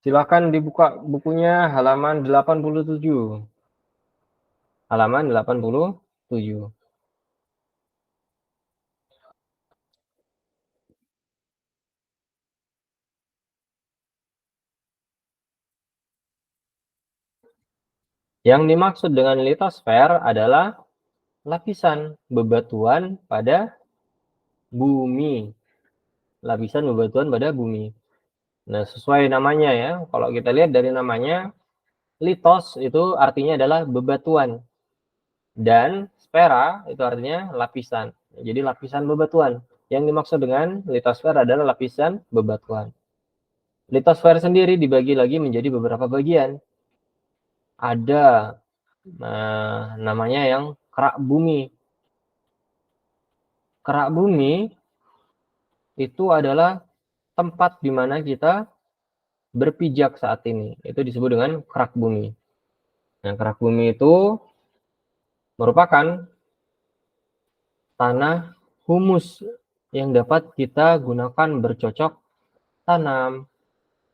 Silakan dibuka bukunya halaman 87. Halaman 87. Yang dimaksud dengan litosfer adalah lapisan bebatuan pada bumi. Lapisan bebatuan pada bumi. Nah, sesuai namanya ya. Kalau kita lihat dari namanya, litos itu artinya adalah bebatuan. Dan sfera itu artinya lapisan. Jadi lapisan bebatuan. Yang dimaksud dengan litosfer adalah lapisan bebatuan. Litosfer sendiri dibagi lagi menjadi beberapa bagian. Ada namanya yang kerak bumi. Kerak bumi itu adalah tempat di mana kita berpijak saat ini. Itu disebut dengan kerak bumi. Nah, kerak bumi itu merupakan tanah humus yang dapat kita gunakan bercocok tanam,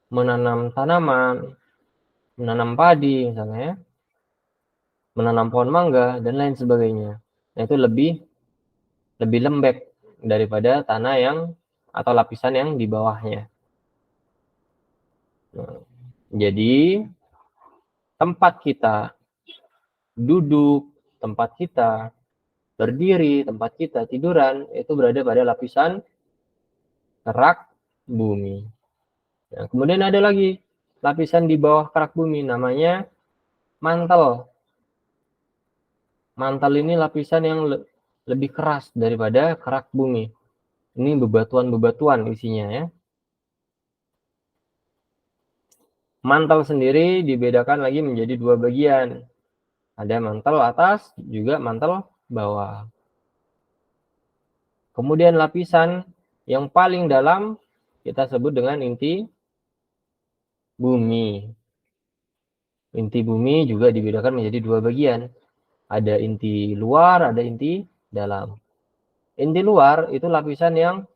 menanam tanaman, menanam padi misalnya ya, menanam pohon mangga dan lain sebagainya. Nah, itu lebih lembek daripada tanah yang atau lapisan yang di bawahnya. Nah, jadi tempat kita duduk, tempat kita berdiri, tempat kita tiduran itu berada pada lapisan kerak bumi. Nah, kemudian ada lagi lapisan di bawah kerak bumi namanya mantel. Mantel ini lapisan yang lebih keras daripada kerak bumi. Ini bebatuan-bebatuan isinya ya. Mantel sendiri dibedakan lagi menjadi dua bagian. Ada mantel atas, juga mantel bawah. Kemudian lapisan yang paling dalam kita sebut dengan inti bumi. Inti bumi juga dibedakan menjadi dua bagian. Ada inti luar, ada inti dalam. Inti luar itu lapisan yang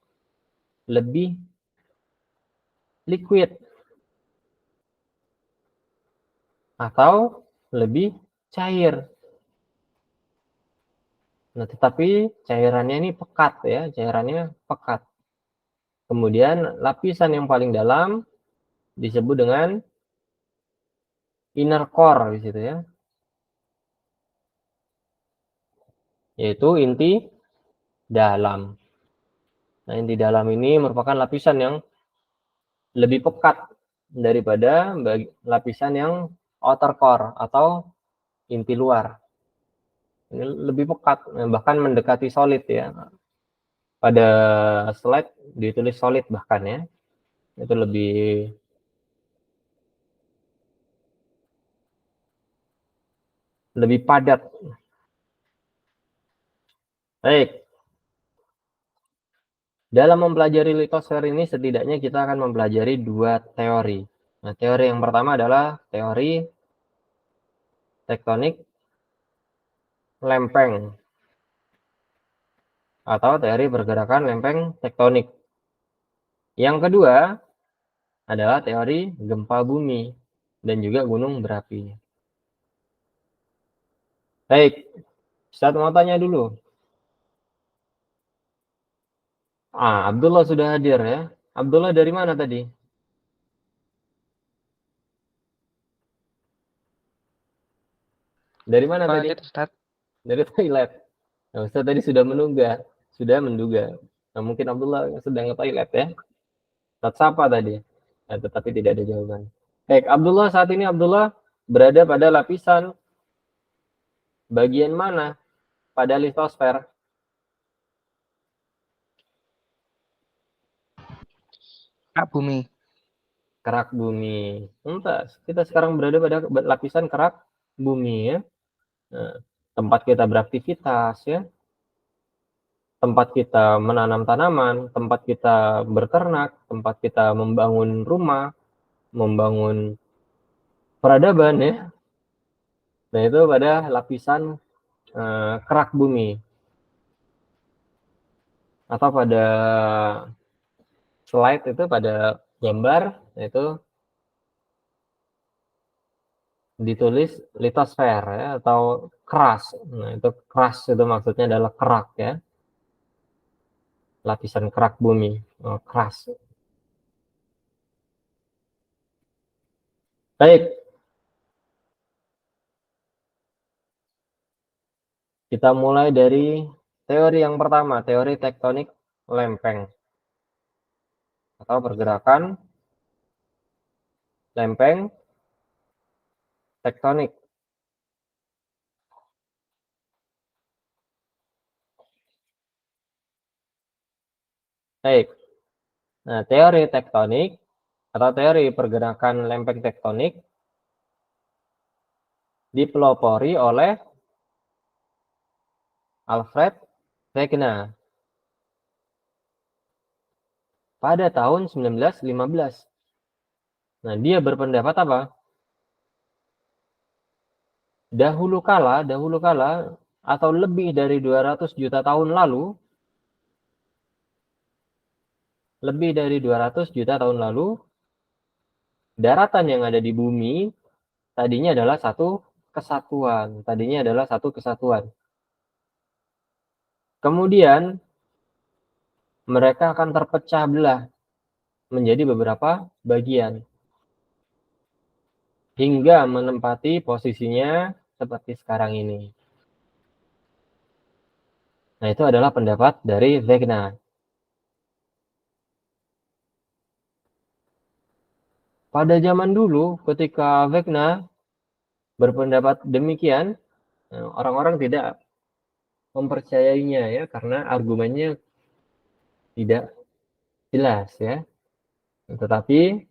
lebih liquid atau lebih cair. Nah, tetapi cairannya ini pekat ya, cairannya pekat. Kemudian lapisan yang paling dalam disebut dengan inner core di situ ya. Yaitu inti dalam. Nah, inti dalam ini merupakan lapisan yang lebih pekat daripada lapisan yang outer core atau inti luar. Ini lebih pekat, bahkan mendekati solid ya. Pada slide ditulis solid bahkan ya. Itu lebih padat. Baik. Dalam mempelajari litosfer ini setidaknya kita akan mempelajari dua teori. Nah, teori yang pertama adalah teori tektonik lempeng atau teori pergerakan lempeng tektonik. Yang kedua adalah teori gempa bumi dan juga gunung berapi. Baik, Ustadz mau tanya dulu. Abdullah sudah hadir ya. Abdullah dari mana tadi? Dari mana tadi? Ustaz. Dari toilet. Nah, Ustadz tadi sudah menduga. Nah, mungkin Abdullah sedang ke toilet ya. Ustadz sapa tadi, nah, tetapi tidak ada jawaban. Baik, Abdullah saat ini Abdullah berada pada lapisan bagian mana pada litosfer? Kerak bumi. Kerak bumi. Entas, kita sekarang berada pada lapisan kerak bumi ya. Nah, tempat kita beraktivitas ya. Tempat kita menanam tanaman, tempat kita berternak, tempat kita membangun rumah, membangun peradaban ya. Nah, itu pada lapisan kerak bumi. Atau pada slide itu pada gambar itu ditulis litosfer ya, atau crust. Nah, itu crust itu maksudnya adalah kerak ya. Lapisan kerak bumi, crust. Baik, kita mulai dari teori yang pertama, teori tektonik lempeng atau pergerakan lempeng tektonik. Baik. Nah, teori tektonik atau teori pergerakan lempeng tektonik dipelopori oleh Alfred Wegener pada tahun 1915. Nah, dia berpendapat apa? Dahulu kala atau lebih dari 200 juta tahun lalu, daratan yang ada di bumi tadinya adalah satu kesatuan. Kemudian mereka akan terpecah belah menjadi beberapa bagian hingga menempati posisinya seperti sekarang ini. Nah, itu adalah pendapat dari Wegener. Pada zaman dulu, ketika Wegener berpendapat demikian, orang-orang tidak mempercayainya ya, karena argumennya tidak jelas ya. Tetapi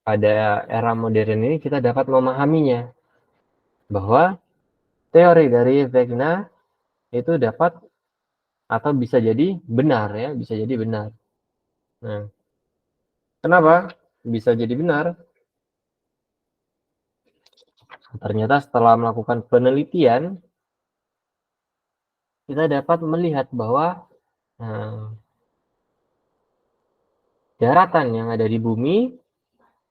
pada era modern ini kita dapat memahaminya bahwa teori dari Wegener itu dapat atau bisa jadi benar ya, bisa jadi benar. Nah, kenapa bisa jadi benar? Ternyata setelah melakukan penelitian, kita dapat melihat bahwa daratan yang ada di bumi,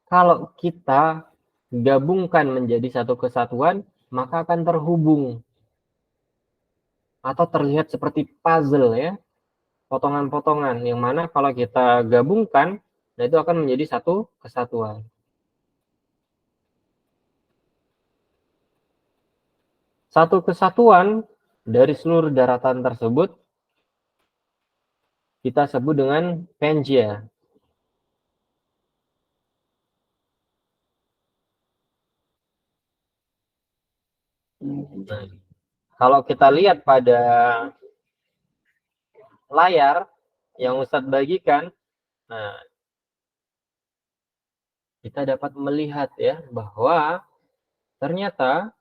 kalau kita gabungkan menjadi satu kesatuan, maka akan terhubung atau terlihat seperti puzzle ya, potongan-potongan yang mana kalau kita gabungkan, nah itu akan menjadi satu kesatuan. Satu kesatuan dari seluruh daratan tersebut kita sebut dengan Pangea. Nah, kalau kita lihat pada layar yang Ustadz bagikan, nah, kita dapat melihat ya bahwa ternyata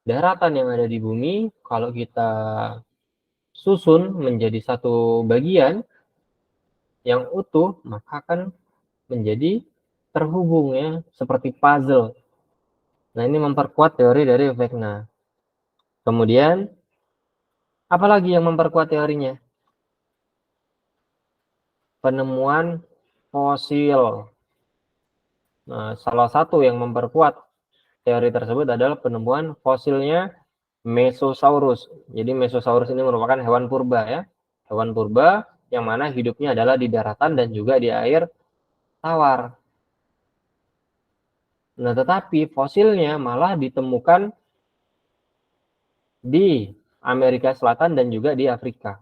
daratan yang ada di bumi kalau kita susun menjadi satu bagian yang utuh, maka akan menjadi terhubung ya, seperti puzzle. Nah, ini memperkuat teori dari Wegener. Kemudian, apalagi yang memperkuat teorinya? Penemuan fosil. Nah, salah satu yang memperkuat teori tersebut adalah penemuan fosilnya Mesosaurus. Jadi Mesosaurus ini merupakan hewan purba ya. Hewan purba yang mana hidupnya adalah di daratan dan juga di air tawar. Nah, tetapi fosilnya malah ditemukan di Amerika Selatan dan juga di Afrika.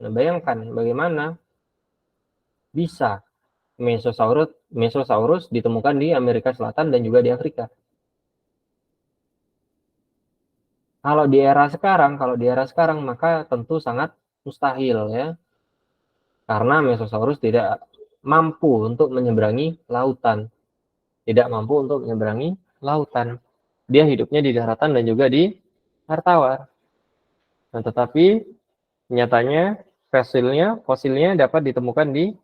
Nah, bayangkan bagaimana bisa Mesosaurus ditemukan di Amerika Selatan dan juga di Afrika. Kalau di era sekarang maka tentu sangat mustahil ya. Karena Mesosaurus tidak mampu untuk menyeberangi lautan. Dia hidupnya di daratan dan juga di air tawar. Nah, tetapi nyatanya fosilnya dapat ditemukan di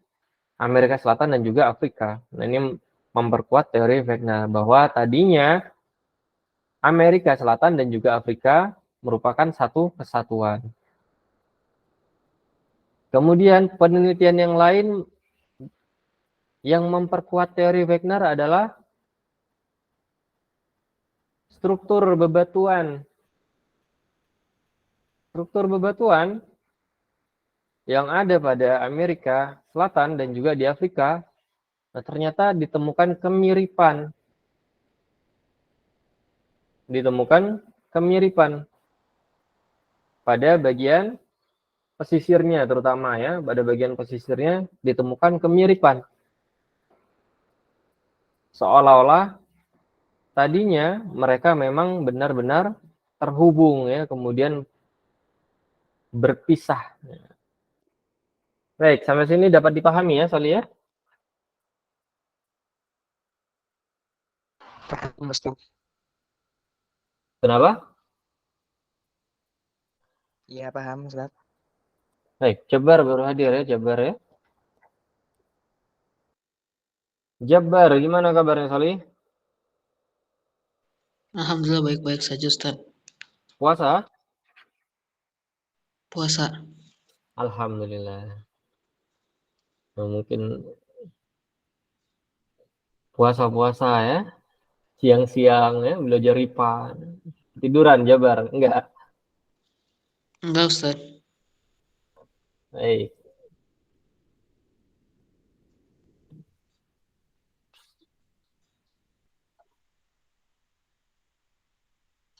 Amerika Selatan dan juga Afrika. Nah, ini memperkuat teori Wegener bahwa tadinya Amerika Selatan dan juga Afrika merupakan satu kesatuan. Kemudian penelitian yang lain yang memperkuat teori Wegener adalah struktur bebatuan. Struktur bebatuan yang ada pada Amerika Selatan dan juga di Afrika, nah ternyata ditemukan kemiripan. Pada bagian pesisirnya terutama ya, pada bagian pesisirnya ditemukan kemiripan. Seolah-olah tadinya mereka memang benar-benar terhubung ya, kemudian berpisah. Baik, sampai sini dapat dipahami ya, Soli ya? Paham, Ustaz. Kenapa? Iya, paham, Ustaz. Baik, Jabar baru hadir ya, Jabar ya. Jabar, gimana kabarnya Soli? Alhamdulillah baik-baik saja Ustaz. Puasa? Puasa. Alhamdulillah. Nah, mungkin puasa-puasa ya, siang-siang ya, belajar IPA. Tiduran Jabar, enggak? Enggak Ustaz. Baik.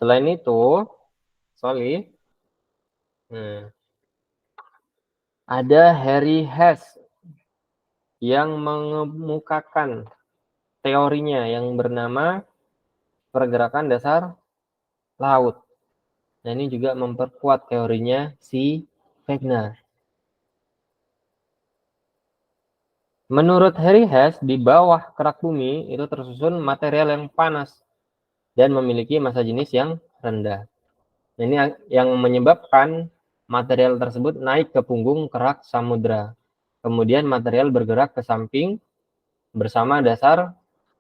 Selain itu, Soli, ada Harry Hess yang mengemukakan teorinya yang bernama pergerakan dasar laut. Nah, ini juga memperkuat teorinya si Wegener. Menurut Harry Hess, di bawah kerak bumi itu tersusun material yang panas dan memiliki massa jenis yang rendah. Ini yang menyebabkan material tersebut naik ke punggung kerak samudra. Kemudian material bergerak ke samping bersama dasar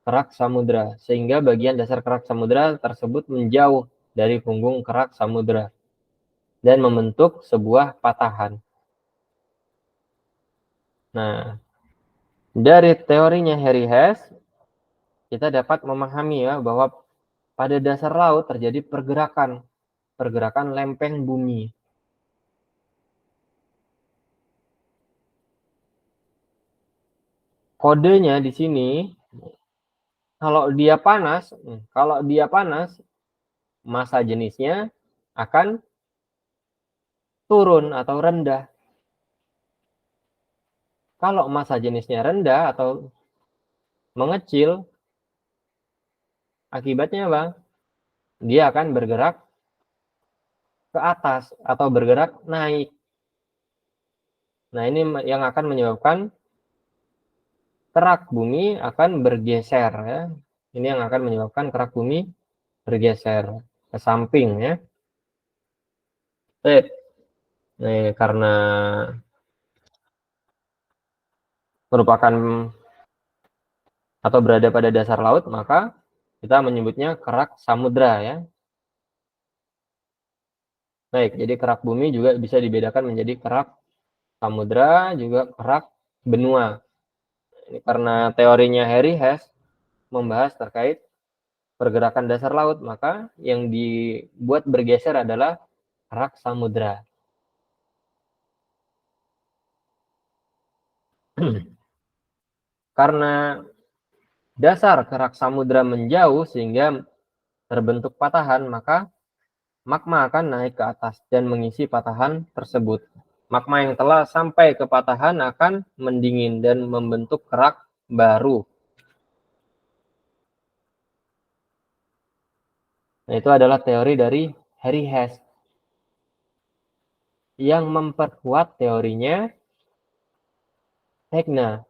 kerak samudra, sehingga bagian dasar kerak samudra tersebut menjauh dari punggung kerak samudra dan membentuk sebuah patahan. Nah, dari teorinya Harry Hess, kita dapat memahami ya bahwa pada dasar laut terjadi pergerakan lempeng bumi. Kodenya di sini, kalau dia panas, massa jenisnya akan turun atau rendah. Kalau massa jenisnya rendah atau mengecil, akibatnya apa? Dia akan bergerak ke atas atau bergerak naik. Nah, ini yang akan menyebabkan kerak bumi akan bergeser ya. Ini yang akan menyebabkan kerak bumi bergeser ke samping ya. Nih, karena merupakan atau berada pada dasar laut, maka kita menyebutnya kerak samudra ya. Baik, jadi kerak bumi juga bisa dibedakan menjadi kerak samudra, juga kerak benua. Ini karena teorinya Harry Hess membahas terkait pergerakan dasar laut, maka yang dibuat bergeser adalah kerak samudra. Karena dasar kerak samudra menjauh sehingga terbentuk patahan, maka magma akan naik ke atas dan mengisi patahan tersebut. Magma yang telah sampai ke patahan akan mendingin dan membentuk kerak baru. Nah, itu adalah teori dari Harry Hess yang memperkuat teorinya Wegener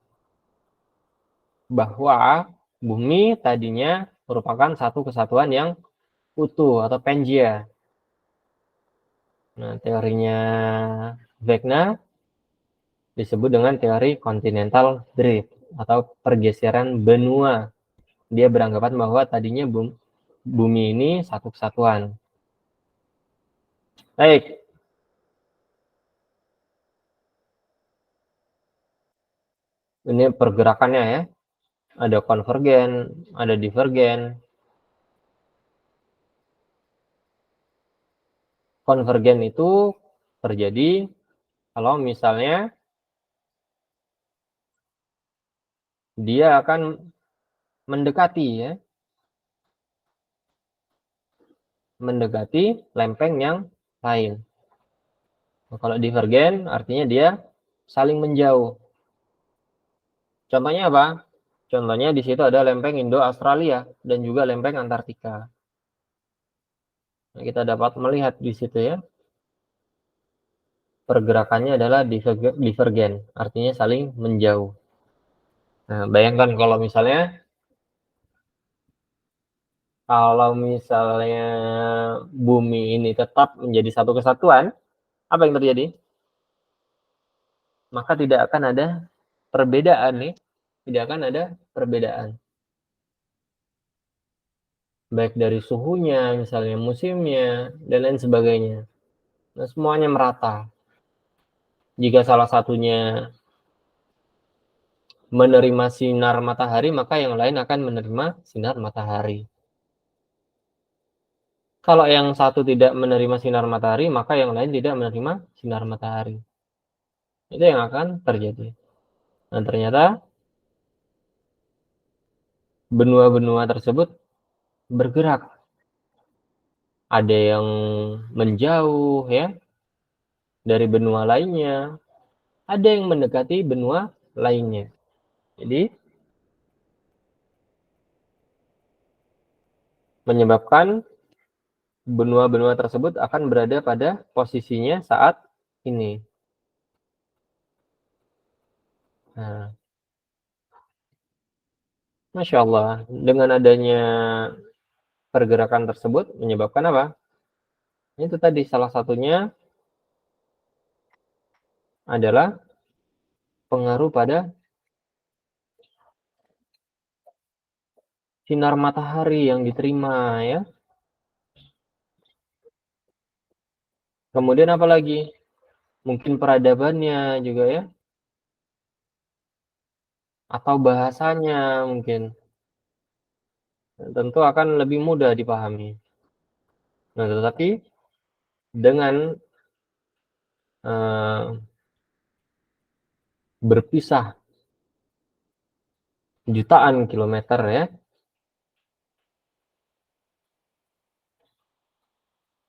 bahwa bumi tadinya merupakan satu kesatuan yang utuh atau Pangea. Nah, teorinya Wegener disebut dengan teori continental drift atau pergeseran benua. Dia beranggapan bahwa tadinya bumi ini satu kesatuan. Baik. Ini pergerakannya ya. Ada konvergen, ada divergen. Konvergen itu terjadi kalau misalnya dia akan mendekati ya, mendekati lempeng yang lain. Nah, kalau divergen artinya dia saling menjauh. Contohnya apa? Contohnya di situ ada lempeng Indo-Australia dan juga lempeng Antartika. Nah, kita dapat melihat di situ ya, pergerakannya adalah divergen, artinya saling menjauh. Nah, bayangkan kalau misalnya bumi ini tetap menjadi satu kesatuan, apa yang terjadi? Maka tidak akan ada perbedaan nih, tidak akan ada perbedaan. Baik dari suhunya, misalnya musimnya, dan lain sebagainya. Nah, semuanya merata. Jika salah satunya menerima sinar matahari, maka yang lain akan menerima sinar matahari. Kalau yang satu tidak menerima sinar matahari, maka yang lain tidak menerima sinar matahari. Itu yang akan terjadi. Nah, ternyata benua-benua tersebut bergerak. Ada yang menjauh ya dari benua lainnya, ada yang mendekati benua lainnya. Jadi menyebabkan benua-benua tersebut akan berada pada posisinya saat ini. Nah, Masya Allah, dengan adanya pergerakan tersebut menyebabkan apa? Itu tadi salah satunya adalah pengaruh pada sinar matahari yang diterima ya. Kemudian apa lagi? Mungkin peradabannya juga ya. Atau bahasanya mungkin. Tentu akan lebih mudah dipahami. Nah, tetapi dengan berpisah jutaan kilometer ya,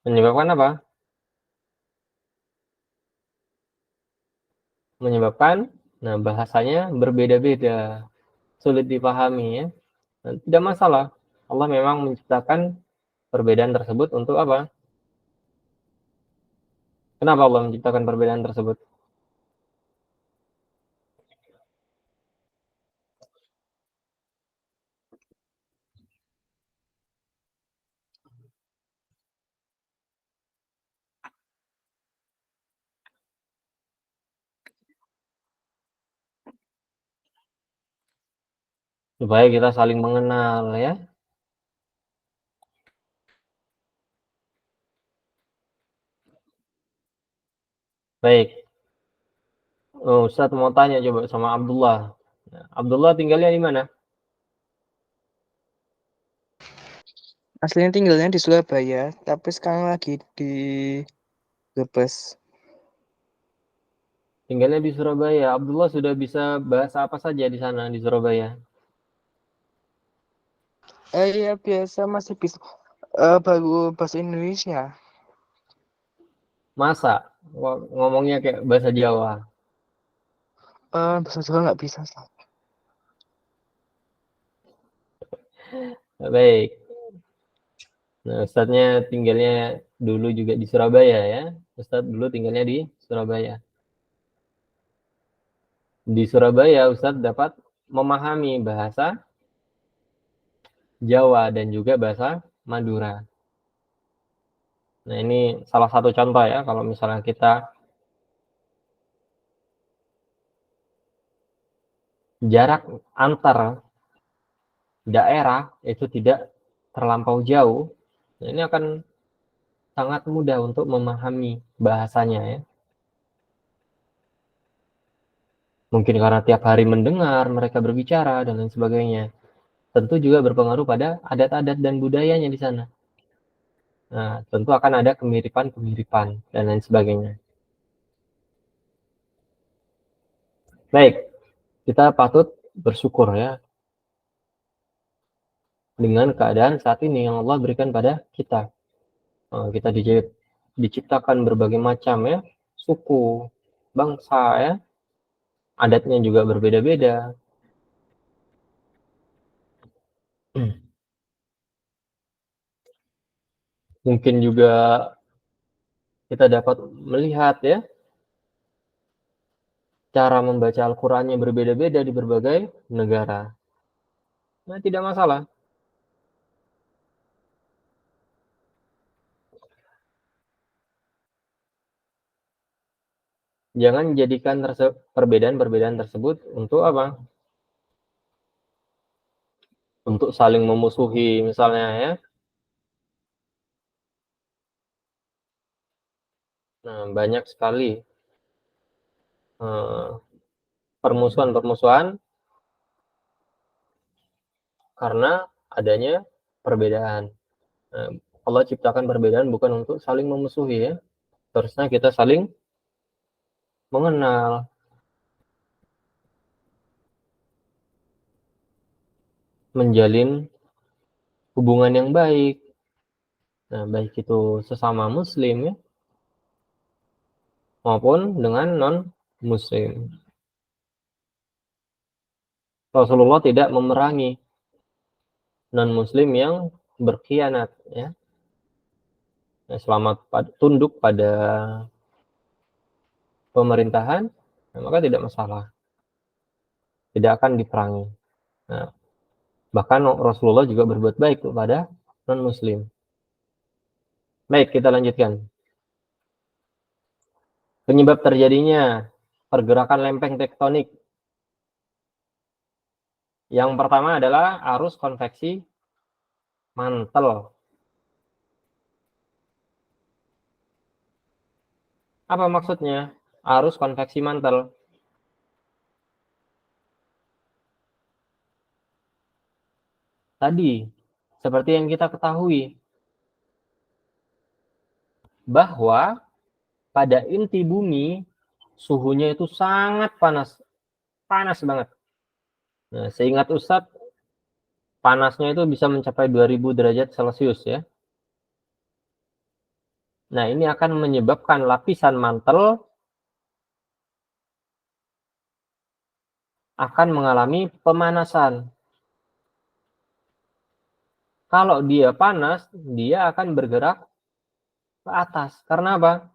menyebabkan apa? Menyebabkan bahasanya berbeda-beda, sulit dipahami ya. Nah, tidak masalah. Allah memang menciptakan perbedaan tersebut untuk apa? Kenapa Allah menciptakan perbedaan tersebut? Supaya kita saling mengenal ya. Baik. Ustadz mau tanya coba sama Abdullah. Abdullah tinggalnya di mana? Aslinya tinggalnya di Surabaya, tapi sekarang lagi di Brebes. Tinggalnya di Surabaya. Abdullah sudah bisa bahasa apa saja di sana di Surabaya? Iya biasa masih bisa. Baru bahasa Indonesia. Masa? Ngomongnya kayak bahasa Jawa. Bahasa Jawa nggak bisa. Baik. Nah, Ustadznya tinggalnya dulu juga di Surabaya ya. Ustadz dulu tinggalnya di Surabaya. Di Surabaya Ustadz dapat memahami bahasa Jawa dan juga bahasa Madura. Nah, ini salah satu contoh ya, kalau misalnya kita jarak antar daerah itu tidak terlampau jauh, nah ini akan sangat mudah untuk memahami bahasanya ya. Mungkin karena tiap hari mendengar mereka berbicara dan lain sebagainya. Tentu juga berpengaruh pada adat-adat dan budayanya di sana. Nah, tentu akan ada kemiripan-kemiripan dan lain sebagainya. Baik, kita patut bersyukur ya dengan keadaan saat ini yang Allah berikan pada kita. Kita diciptakan berbagai macam ya, suku, bangsa ya, adatnya juga berbeda-beda. Mungkin juga kita dapat melihat ya, cara membaca Al-Qur'annya berbeda-beda di berbagai negara. Nah, tidak masalah. Jangan jadikan perbedaan-perbedaan tersebut untuk apa? Untuk saling memusuhi misalnya ya. Nah, banyak sekali permusuhan-permusuhan karena adanya perbedaan. Nah, Allah ciptakan perbedaan bukan untuk saling memusuhi ya. Harusnya kita saling mengenal, menjalin hubungan yang baik. Nah, baik itu sesama muslim ya, maupun dengan non-muslim. Rasulullah tidak memerangi non-muslim yang berkhianat ya. Selama tunduk pada pemerintahan, maka tidak masalah. Tidak akan diperangi. Nah, bahkan Rasulullah juga berbuat baik kepada non-muslim. Baik, kita lanjutkan. Penyebab terjadinya pergerakan lempeng tektonik. Yang pertama adalah arus konveksi mantel. Apa maksudnya? Arus konveksi mantel. Tadi, seperti yang kita ketahui, bahwa pada inti bumi suhunya itu sangat panas. Panas banget. Nah, seingat Ustadz, panasnya itu bisa mencapai 2000 derajat Celcius ya. Nah, ini akan menyebabkan lapisan mantel akan mengalami pemanasan. Kalau dia panas, dia akan bergerak ke atas. Karena apa?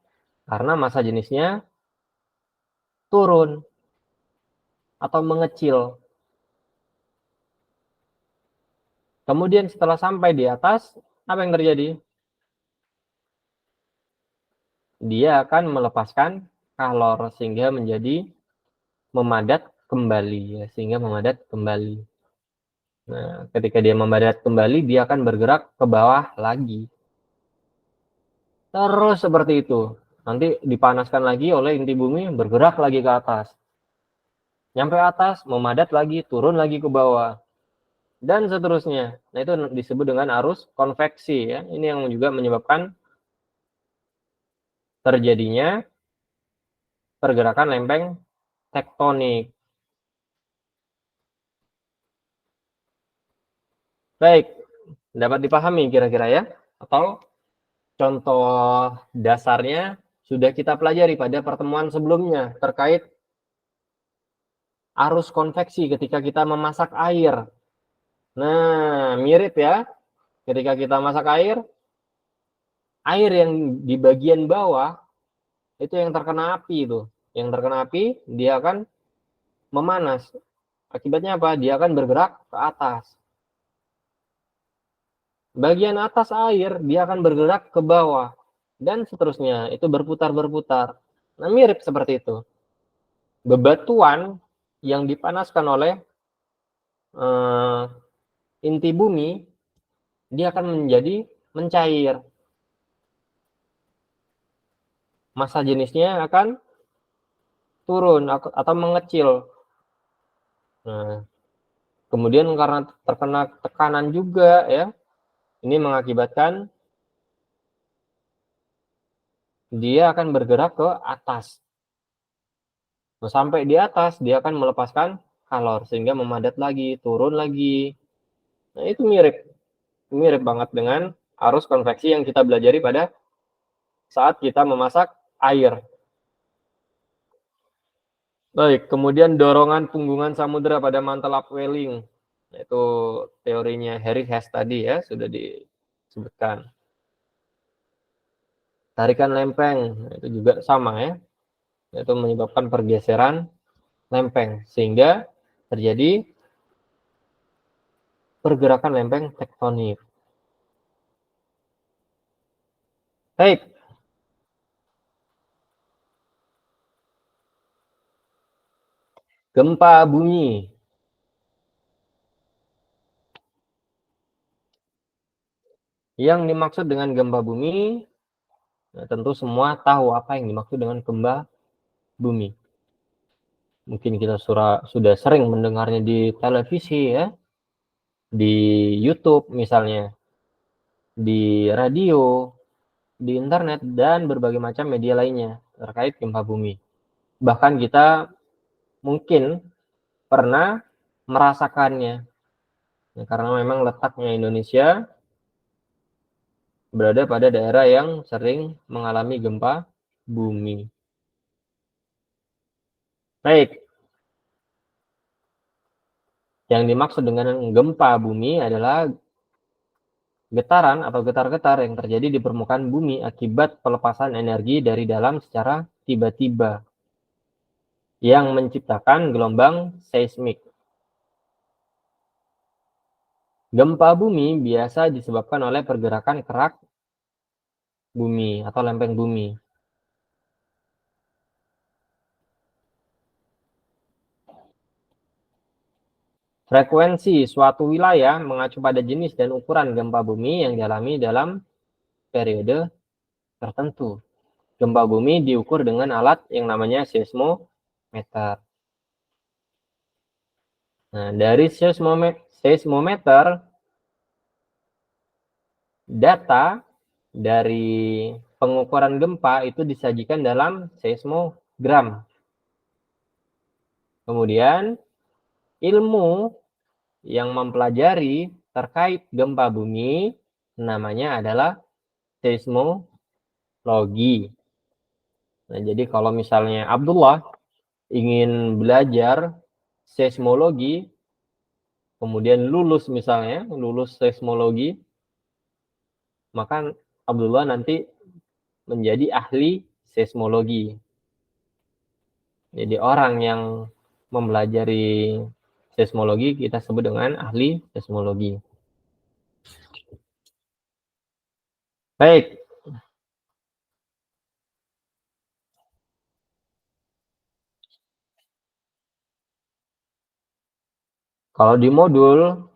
Karena massa jenisnya turun atau mengecil. Kemudian setelah sampai di atas, apa yang terjadi? Dia akan melepaskan kalor sehingga menjadi memadat kembali ya, sehingga memadat kembali. Nah, ketika dia memadat kembali, dia akan bergerak ke bawah lagi. Terus seperti itu. Nanti dipanaskan lagi oleh inti bumi, bergerak lagi ke atas. Nyampe atas, memadat lagi, turun lagi ke bawah. Dan seterusnya. Nah, itu disebut dengan arus konveksi ya. Ini yang juga menyebabkan terjadinya pergerakan lempeng tektonik. Baik, dapat dipahami kira-kira ya? Atau contoh dasarnya sudah kita pelajari pada pertemuan sebelumnya terkait arus konveksi ketika kita memasak air. Nah, mirip ya. Ketika kita masak air yang di bagian bawah itu yang terkena api itu. Yang terkena api, dia akan memanas. Akibatnya apa? Dia akan bergerak ke atas. Bagian atas air, dia akan bergerak ke bawah. Dan seterusnya, itu berputar-berputar. Nah, mirip seperti itu. Bebatuan yang dipanaskan oleh inti bumi, dia akan menjadi mencair. Massa jenisnya akan turun atau mengecil. Nah, kemudian karena terkena tekanan juga ya, ini mengakibatkan dia akan bergerak ke atas. Nah, sampai di atas, dia akan melepaskan kalor, sehingga memadat lagi, turun lagi. Nah, itu mirip banget dengan arus konveksi yang kita pelajari pada saat kita memasak air. Baik, kemudian dorongan punggungan samudera pada mantel upwelling. Itu teorinya Harry Hess tadi ya, sudah disebutkan. Tarikan lempeng, itu juga sama ya. Itu menyebabkan pergeseran lempeng, sehingga terjadi pergerakan lempeng tektonik. Baik. Gempa bumi. Yang dimaksud dengan gempa bumi, nah, tentu semua tahu apa yang dimaksud dengan gempa bumi. Mungkin kita sudah sering mendengarnya di televisi ya, di YouTube misalnya, di radio, di internet, dan berbagai macam media lainnya terkait gempa bumi. Bahkan kita mungkin pernah merasakannya, ya, karena memang letaknya Indonesia berada pada daerah yang sering mengalami gempa bumi. Baik, yang dimaksud dengan gempa bumi adalah getaran atau getar-getar yang terjadi di permukaan bumi akibat pelepasan energi dari dalam secara tiba-tiba yang menciptakan gelombang seismik. Gempa bumi biasa disebabkan oleh pergerakan kerak bumi atau lempeng bumi. Frekuensi suatu wilayah mengacu pada jenis dan ukuran gempa bumi yang dialami dalam periode tertentu. Gempa bumi diukur dengan alat yang namanya seismometer. Nah, dari seismometer, data dari pengukuran gempa itu disajikan dalam seismogram. Kemudian, ilmu yang mempelajari terkait gempa bumi namanya adalah seismologi. Nah, jadi kalau misalnya Abdullah ingin belajar seismologi, kemudian lulus seismologi, maka Abdullah nanti menjadi ahli seismologi. Jadi orang yang mempelajari seismologi kita sebut dengan ahli seismologi. Baik. Kalau di modul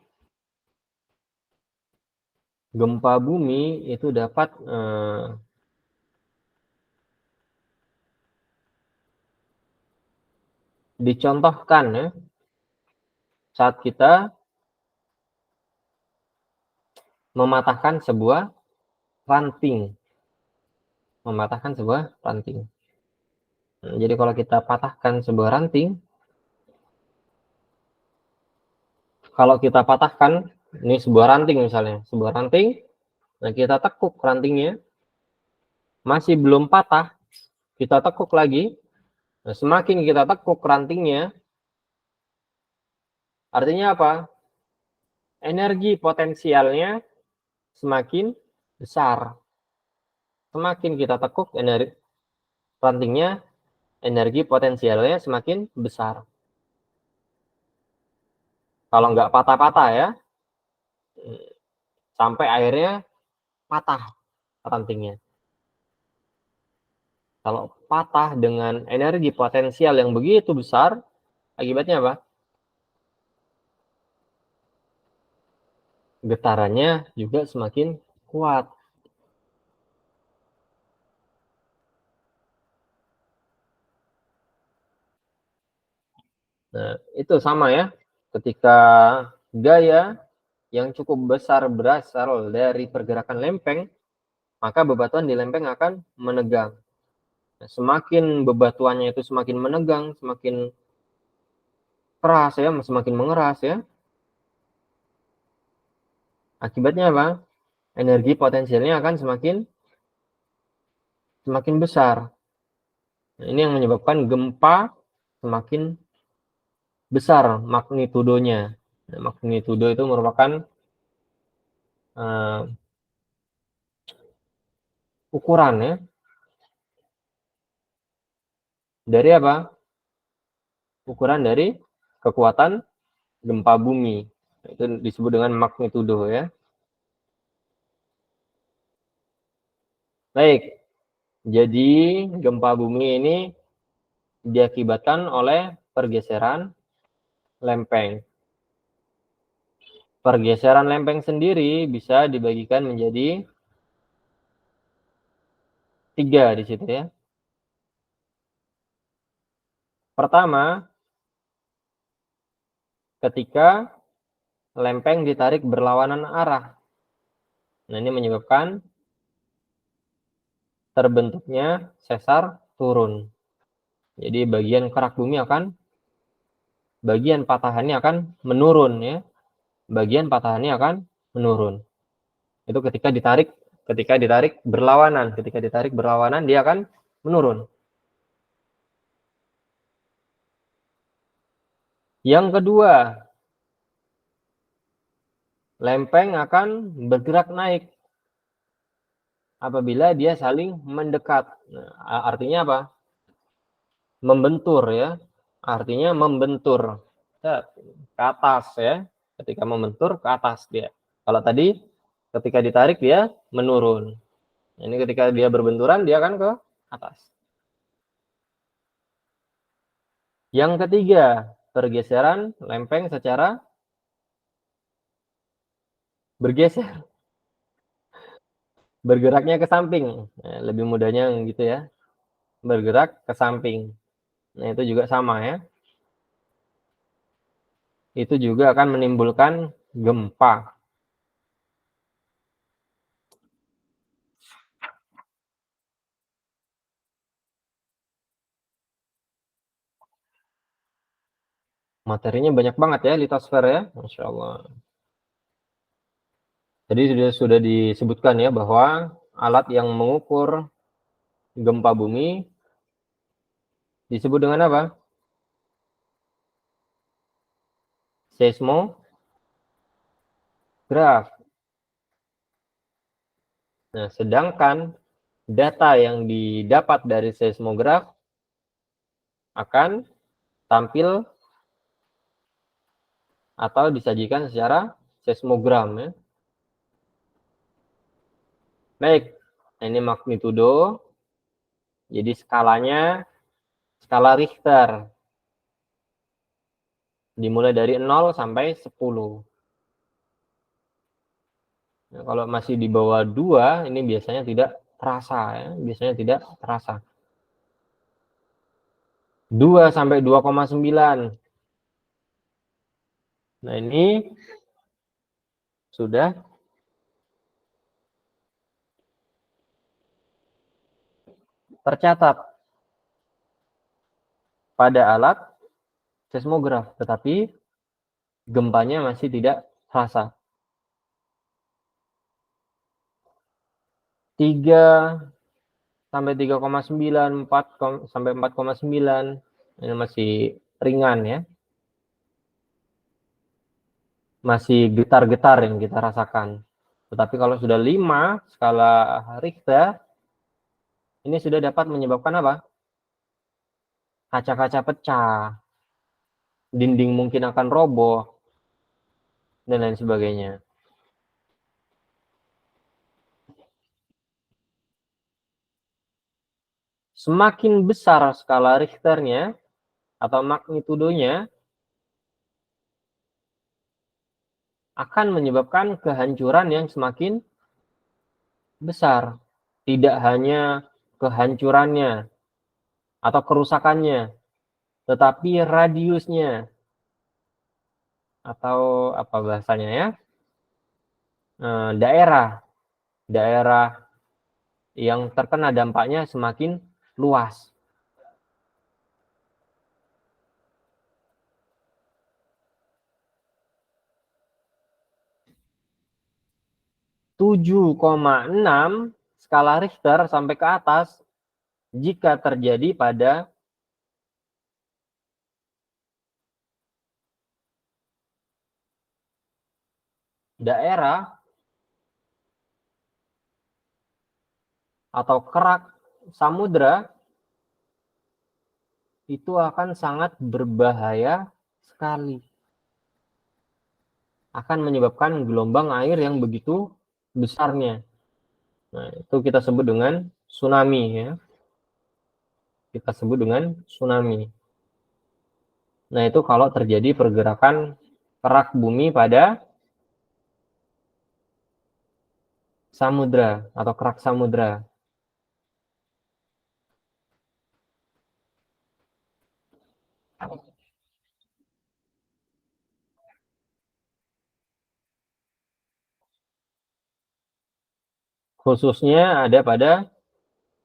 gempa bumi itu dapat dicontohkan ya, saat kita mematahkan sebuah ranting. Jadi kalau kita patahkan sebuah ranting, ini sebuah ranting misalnya, nah kita tekuk rantingnya, masih belum patah, kita tekuk lagi, nah semakin kita tekuk rantingnya, artinya apa? Energi potensialnya semakin besar. Semakin kita tekuk rantingnya, energi potensialnya semakin besar. Kalau nggak patah-patah ya, sampai akhirnya patah rantingnya. Kalau patah dengan energi potensial yang begitu besar, akibatnya apa? Getarannya juga semakin kuat. Nah, itu sama ya. Ketika gaya yang cukup besar berasal dari pergerakan lempeng, maka bebatuan di lempeng akan menegang. Nah, semakin bebatuannya itu semakin menegang, semakin keras ya, semakin mengeras ya. Akibatnya apa? Energi potensialnya akan semakin besar. Nah, ini yang menyebabkan gempa semakin besar magnitudonya. Nah, magnitudo itu merupakan ukuran ya dari apa? Ukuran dari kekuatan gempa bumi. Nah, itu disebut dengan magnitudo ya. Baik, jadi gempa bumi ini diakibatkan oleh pergeseran lempeng. Pergeseran lempeng sendiri bisa dibagikan menjadi 3 di situ ya. Pertama, ketika lempeng ditarik berlawanan arah. Nah, ini menyebabkan terbentuknya sesar turun. Jadi bagian patahannya akan menurun ya. Bagian patahannya akan menurun. Itu ketika ditarik berlawanan. Ketika ditarik berlawanan dia akan menurun. Yang kedua, lempeng akan bergerak naik apabila dia saling mendekat. Nah, artinya apa? Membentur ya. Artinya membentur ke atas ya. Ketika membentur ke atas dia. Kalau tadi ketika ditarik dia menurun. Ini ketika dia berbenturan dia akan ke atas. Yang ketiga, pergeseran lempeng secara bergeser. Bergeraknya ke samping. Nah, lebih mudahnya gitu ya. Bergerak ke samping. Nah, itu juga sama ya. Itu juga akan menimbulkan gempa. Materinya banyak banget ya litosfer ya. Masya Allah. Jadi sudah disebutkan ya bahwa alat yang mengukur gempa bumi disebut dengan apa? Seismograf. Nah, sedangkan data yang didapat dari seismograf akan tampil atau disajikan secara seismogram ya. Baik, ini magnitudo. Jadi skalanya skala Richter. Dimulai dari 0 sampai 10. Nah, kalau masih di bawah 2, ini biasanya tidak terasa ya. Biasanya tidak terasa. 2 sampai 2,9. Nah, ini sudah tercatat pada alat seismograf, tetapi gempanya masih tidak terasa. 3 sampai 3,9, 4 sampai 4,9. Ini masih ringan ya. Masih getar-getar yang kita rasakan. Tetapi kalau sudah 5 skala Richter, ini sudah dapat menyebabkan apa? Kaca-kaca pecah, dinding mungkin akan roboh, dan lain sebagainya. Semakin besar skala Richternya atau magnitudonya akan menyebabkan kehancuran yang semakin besar. Tidak hanya kehancurannya atau kerusakannya, tetapi radiusnya atau apa bahasanya ya, daerah yang terkena dampaknya semakin luas. Tujuh koma enam skala Richter sampai ke atas jika terjadi pada daerah atau kerak samudra, itu akan sangat berbahaya sekali. Akan menyebabkan gelombang air yang begitu besarnya. Nah, itu kita sebut dengan tsunami ya. Kita sebut dengan tsunami. Nah, itu kalau terjadi pergerakan kerak bumi pada samudra atau kerak samudra. Khususnya ada pada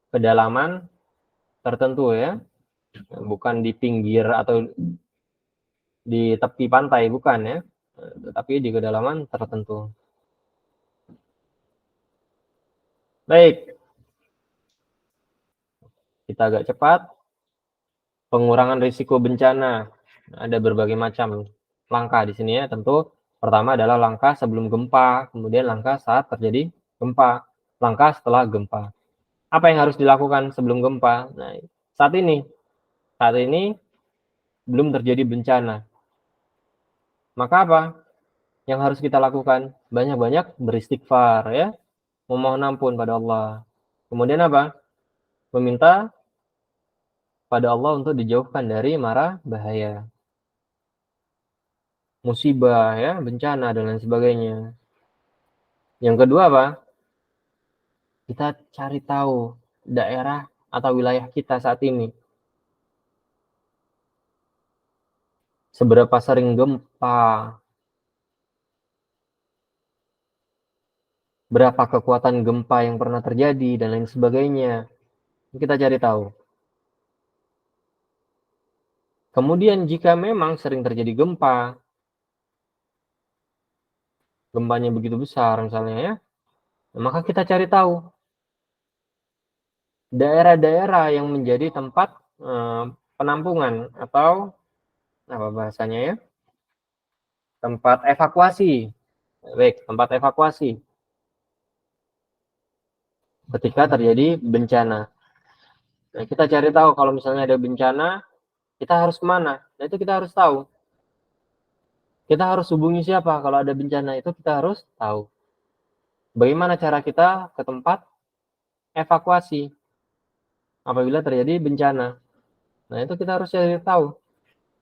kedalaman tertentu ya. Bukan di pinggir atau di tepi pantai, bukan ya. Tetapi di kedalaman tertentu. Baik. Kita agak cepat. Pengurangan risiko bencana. Ada berbagai macam langkah di sini ya. Tentu pertama adalah langkah sebelum gempa, kemudian langkah saat terjadi gempa, langkah setelah gempa. Apa yang harus dilakukan sebelum gempa? Nah, saat ini belum terjadi bencana. Maka apa yang harus kita lakukan? Banyak-banyak beristighfar ya, memohon ampun pada Allah. Kemudian apa? Meminta pada Allah untuk dijauhkan dari mara bahaya, musibah ya, bencana dan lain sebagainya. Yang kedua apa? Kita cari tahu daerah atau wilayah kita saat ini. Seberapa sering gempa? Berapa kekuatan gempa yang pernah terjadi dan lain sebagainya. Kita cari tahu. Kemudian jika memang sering terjadi gempa, gempanya begitu besar misalnya ya, maka kita cari tahu daerah-daerah yang menjadi tempat penampungan atau apa bahasanya ya, tempat evakuasi. Baik, tempat evakuasi ketika terjadi bencana. Nah, kita cari tahu kalau misalnya ada bencana, kita harus kemana? Nah, itu kita harus tahu. Kita harus hubungi siapa kalau ada bencana, itu kita harus tahu. Bagaimana cara kita ke tempat evakuasi apabila terjadi bencana. Nah, itu kita harus cari tahu.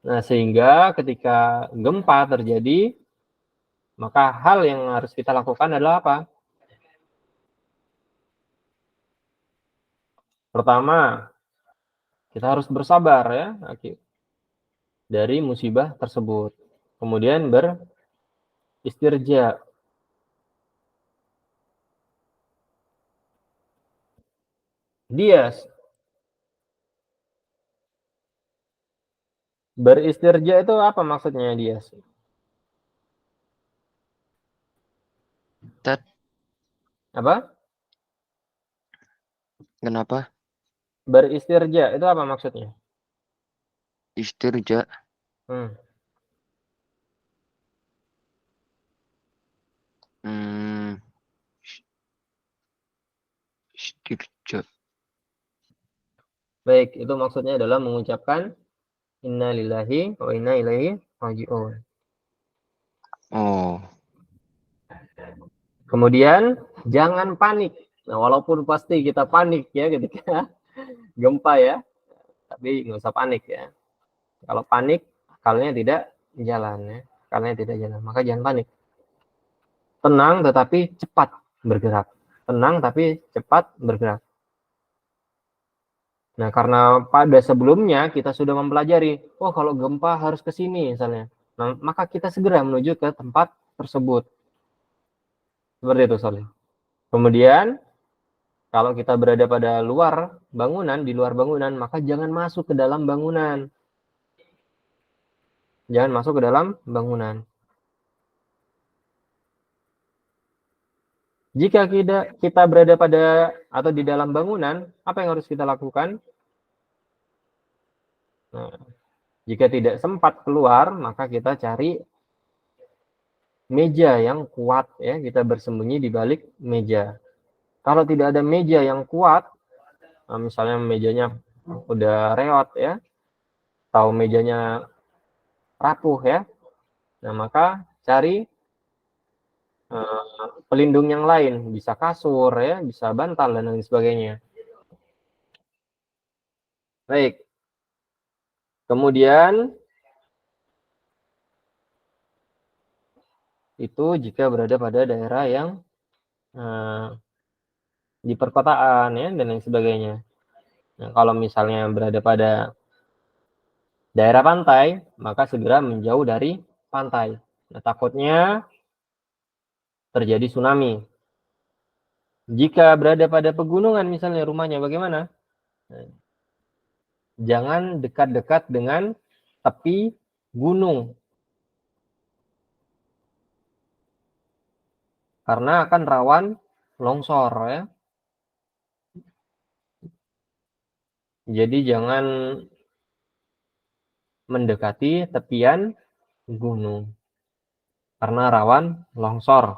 Nah, sehingga ketika gempa terjadi, maka hal yang harus kita lakukan adalah apa? Pertama, kita harus bersabar ya dari musibah tersebut. Kemudian beristirja. Dias. Beristirja itu apa maksudnya, Dias? Tat, Apa? kenapa? Beristirja itu apa maksudnya? Istirja. Hmm. Istirja. Baik, itu maksudnya adalah mengucapkan inna lillahi wa inna ilaihi raji'un. Oh. Kemudian jangan panik. Nah, walaupun pasti kita panik ya ketika gempa ya, tapi nggak usah panik ya. Kalau panik, akalnya tidak jalan ya, akalnya tidak jalan. Maka jangan panik. Tenang tetapi cepat bergerak. Tenang tapi cepat bergerak. Nah, karena pada sebelumnya kita sudah mempelajari, oh kalau gempa harus ke sini misalnya. Nah, maka kita segera menuju ke tempat tersebut. Seperti itu, Soleh. Kemudian Kalau kita berada pada luar bangunan, di luar bangunan, maka jangan masuk ke dalam bangunan. Jangan masuk ke dalam bangunan. Jika kita berada pada atau di dalam bangunan, apa yang harus kita lakukan? Nah, jika tidak sempat keluar, maka kita cari meja yang kuat ya, kita bersembunyi di balik meja. Kalau tidak ada meja yang kuat, misalnya mejanya udah reot ya, atau mejanya rapuh ya, nah maka cari pelindung yang lain, bisa kasur ya, bisa bantal dan lain sebagainya. Baik. Kemudian itu jika berada pada daerah yang di perkotaan ya dan lain sebagainya. Nah, kalau misalnya berada pada daerah pantai, maka segera menjauh dari pantai. Nah, takutnya terjadi tsunami. Jika berada pada pegunungan misalnya rumahnya bagaimana? Nah, jangan dekat-dekat dengan tepi gunung. Karena akan rawan longsor ya. Jadi jangan mendekati tepian gunung. Karena rawan longsor.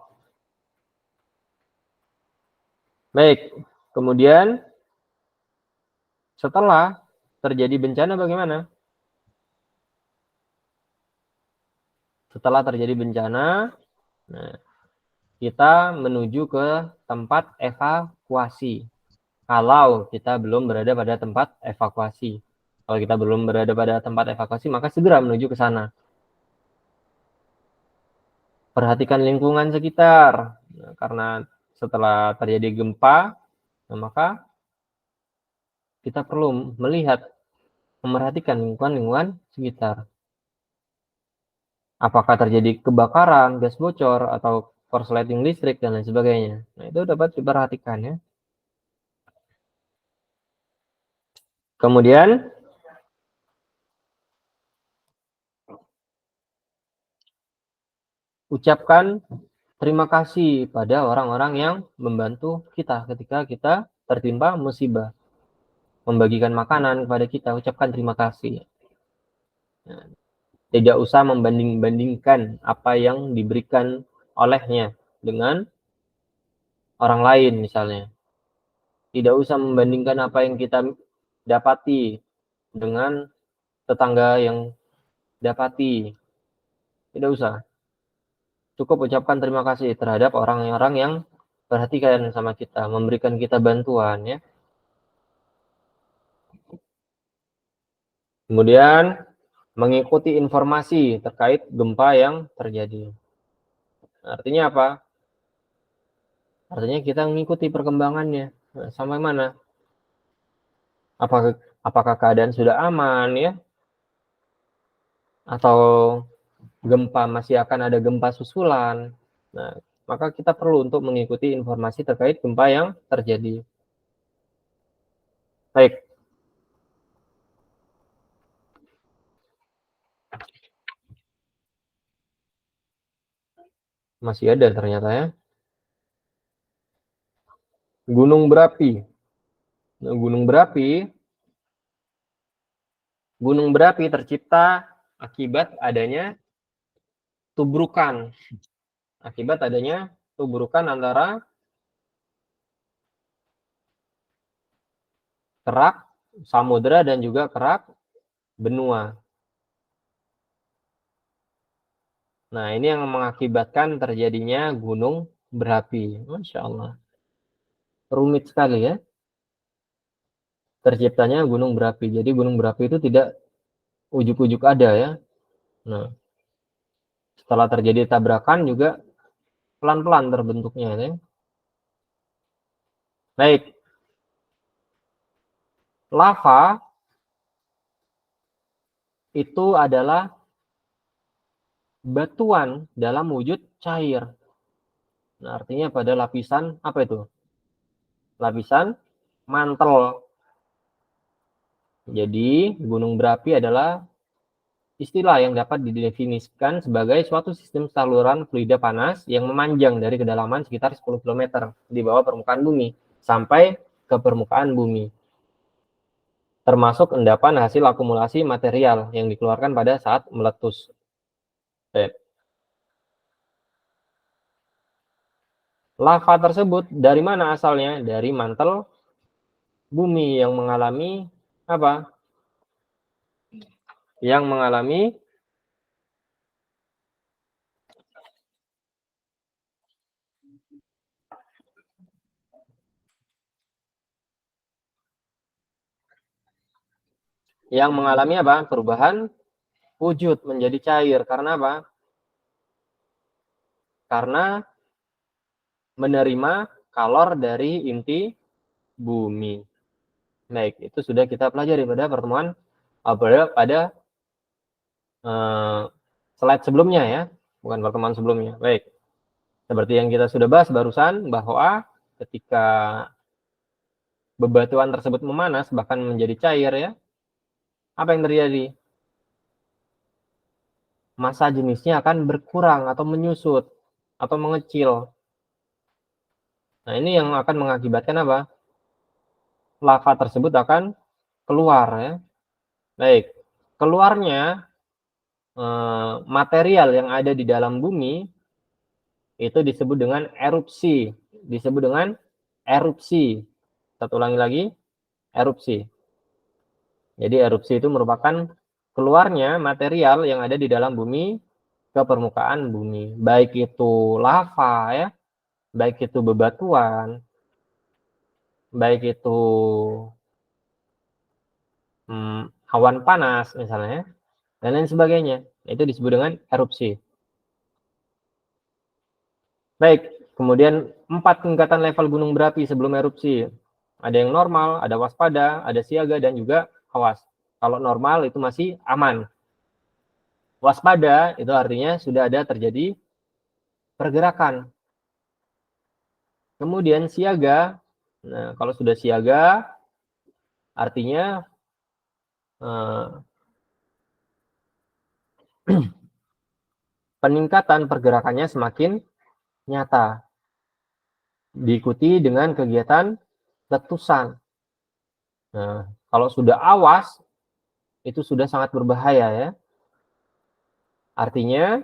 Baik, kemudian setelah terjadi bencana bagaimana? Setelah terjadi bencana, nah, kita menuju ke tempat evakuasi. Kalau kita belum berada pada tempat evakuasi. Kalau kita belum berada pada tempat evakuasi, maka segera menuju ke sana. Perhatikan lingkungan sekitar. Nah, karena setelah terjadi gempa, nah, maka kita perlu melihat, memerhatikan lingkungan sekitar. Apakah terjadi kebakaran, gas bocor, atau korsleting listrik, dan lain sebagainya. Nah, itu dapat diperhatikan ya. Kemudian, ucapkan terima kasih pada orang-orang yang membantu kita ketika kita tertimpa musibah. Membagikan makanan kepada kita, ucapkan terima kasih. Nah, tidak usah membanding-bandingkan apa yang diberikan olehnya dengan orang lain misalnya. Tidak usah membandingkan apa yang kita dapati dengan tetangga yang dapati. Tidak usah. Cukup ucapkan terima kasih terhadap orang-orang yang perhatikan sama kita, memberikan kita bantuan ya. Kemudian mengikuti informasi terkait gempa yang terjadi. Artinya apa? Artinya kita mengikuti perkembangannya. Nah, sampai mana? Apakah keadaan sudah aman ya? Atau gempa masih akan ada gempa susulan? Nah, maka kita perlu untuk mengikuti informasi terkait gempa yang terjadi. Baik. Masih ada ternyata ya. Gunung berapi. Nah, gunung berapi tercipta akibat adanya tubrukan. Akibat adanya tubrukan antara kerak samudera dan juga kerak benua. Nah, ini yang mengakibatkan terjadinya gunung berapi. Masya Allah. Rumit sekali ya. Terciptanya gunung berapi. Jadi gunung berapi itu tidak ujuk-ujuk ada ya. Nah, setelah terjadi tabrakan juga pelan-pelan terbentuknya ya. Baik. Lava itu adalah batuan dalam wujud cair. Nah, artinya pada lapisan apa itu? lapisan mantel. Jadi, gunung berapi adalah istilah yang dapat didefinisikan sebagai suatu sistem saluran fluida panas yang memanjang dari kedalaman sekitar 10 km di bawah permukaan bumi sampai ke permukaan bumi, termasuk endapan hasil akumulasi material yang dikeluarkan pada saat meletus. Lava tersebut dari mana asalnya? Dari mantel bumi yang mengalami apa? Yang mengalami apa? Perubahan wujud menjadi cair. Karena apa? Karena menerima kalor dari inti bumi. Baik, itu sudah kita pelajari pada pertemuan pada slide sebelumnya ya, bukan pertemuan sebelumnya. Baik, seperti yang kita sudah bahas barusan bahwa ketika bebatuan tersebut memanas bahkan menjadi cair ya, apa yang terjadi? Massa jenisnya akan berkurang atau menyusut atau mengecil. Nah, ini yang akan mengakibatkan apa? Lava tersebut akan keluar ya. Baik, keluarnya material yang ada di dalam bumi itu disebut dengan erupsi. Disebut dengan erupsi. Satu ulangi lagi, erupsi. Jadi erupsi itu merupakan keluarnya material yang ada di dalam bumi ke permukaan bumi. Baik itu lava ya, baik itu bebatuan, baik itu awan panas misalnya, dan lain sebagainya. Itu disebut dengan erupsi. Baik, kemudian 4 tingkatan level gunung berapi sebelum erupsi. Ada yang normal, ada waspada, ada siaga, dan juga awas. Kalau normal itu masih aman. Waspada itu artinya sudah ada terjadi pergerakan. Kemudian siaga, nah kalau sudah siaga artinya peningkatan pergerakannya semakin nyata. Diikuti dengan kegiatan letusan. Nah, kalau sudah awas, itu sudah sangat berbahaya ya. Artinya,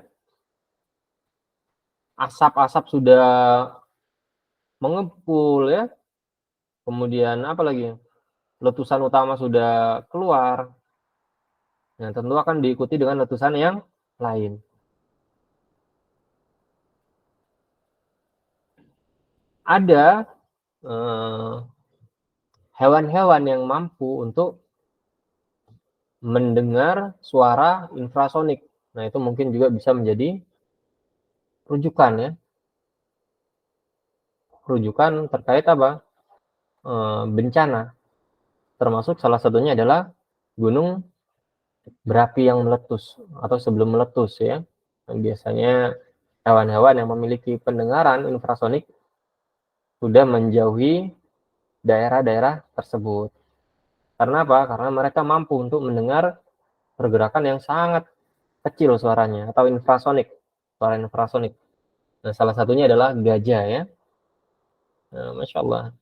asap-asap sudah mengepul ya. Kemudian apa lagi? Letusan utama sudah keluar. Nah, tentu akan diikuti dengan letusan yang lain. Ada hewan-hewan yang mampu untuk mendengar suara infrasonik. Nah, itu mungkin juga bisa menjadi rujukan ya. Rujukan terkait apa? Bencana. Termasuk salah satunya adalah gunung berapi yang meletus atau sebelum meletus ya. Biasanya hewan-hewan yang memiliki pendengaran infrasonik sudah menjauhi daerah-daerah tersebut. Karena apa? Karena mereka mampu untuk mendengar pergerakan yang sangat kecil suaranya atau infrasonik, suara infrasonik. Nah, salah satunya adalah gajah ya. Nah, Masya Allah.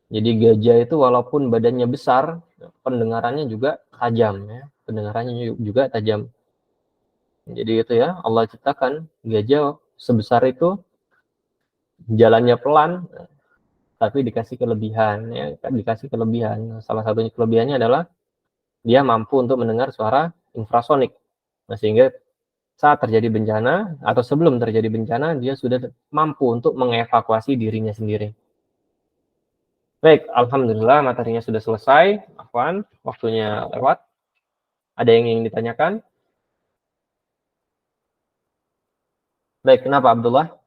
Jadi gajah itu walaupun badannya besar, pendengarannya juga tajam ya. Pendengarannya juga tajam. Jadi itu ya, Allah ciptakan gajah sebesar itu, jalannya pelan, tapi dikasih kelebihan ya, dikasih kelebihan. Salah satunya kelebihannya adalah dia mampu untuk mendengar suara infrasonik. Nah, sehingga saat terjadi bencana atau sebelum terjadi bencana, dia sudah mampu untuk mengevakuasi dirinya sendiri. Baik, alhamdulillah materinya sudah selesai. Afwan, waktunya lewat. Ada yang ingin ditanyakan? Baik, kenapa Abdullah?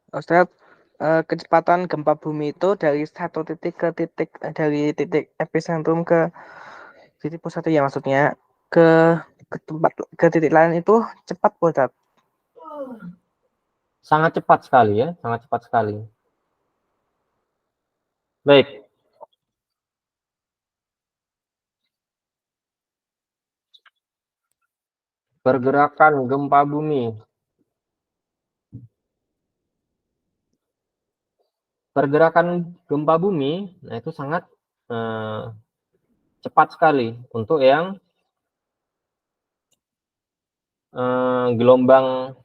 Ustaz, kecepatan gempa bumi itu dari satu titik ke titik, dari titik epicentrum ke titik pusat ya, maksudnya ke tempat ke titik lain itu cepat, Ustaz. Sangat cepat sekali ya, sangat cepat sekali. Baik. Pergerakan gempa bumi. Pergerakan gempa bumi, nah itu sangat cepat sekali untuk yang gelombang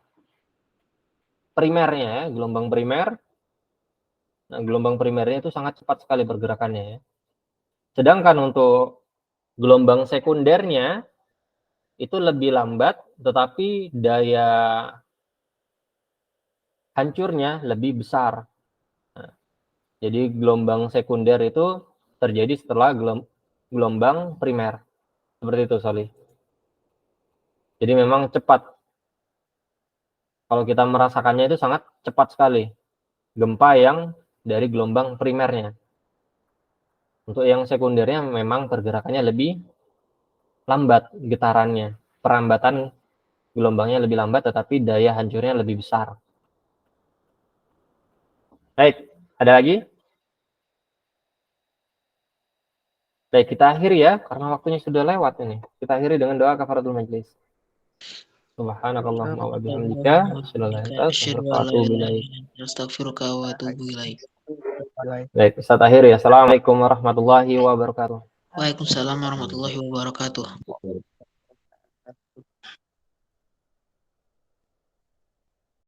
primernya ya, gelombang primer. Nah, gelombang primernya itu sangat cepat sekali pergerakannya ya. Sedangkan untuk gelombang sekundernya itu lebih lambat, tetapi daya hancurnya lebih besar. Nah, jadi gelombang sekunder itu terjadi setelah gelombang primer. Seperti itu, Solih. Jadi memang cepat. Kalau kita merasakannya itu sangat cepat sekali. Gempa yang dari gelombang primernya. Untuk yang sekundernya memang pergerakannya lebih lambat getarannya. Perambatan gelombangnya lebih lambat, tetapi daya hancurnya lebih besar. Baik, ada lagi? Baik, kita akhiri ya, karena waktunya sudah lewat ini. Kita akhiri dengan doa kafaratul majlis. Subhanakallahumma wa bihamdika, Asyhadu an la ilaha illa anta astaghfiruka wa atubu ilaik. Baik, Ustaz akhiri ya. Assalamualaikum warahmatullahi wabarakatuh. Waalaikumsalam warahmatullahi wabarakatuh.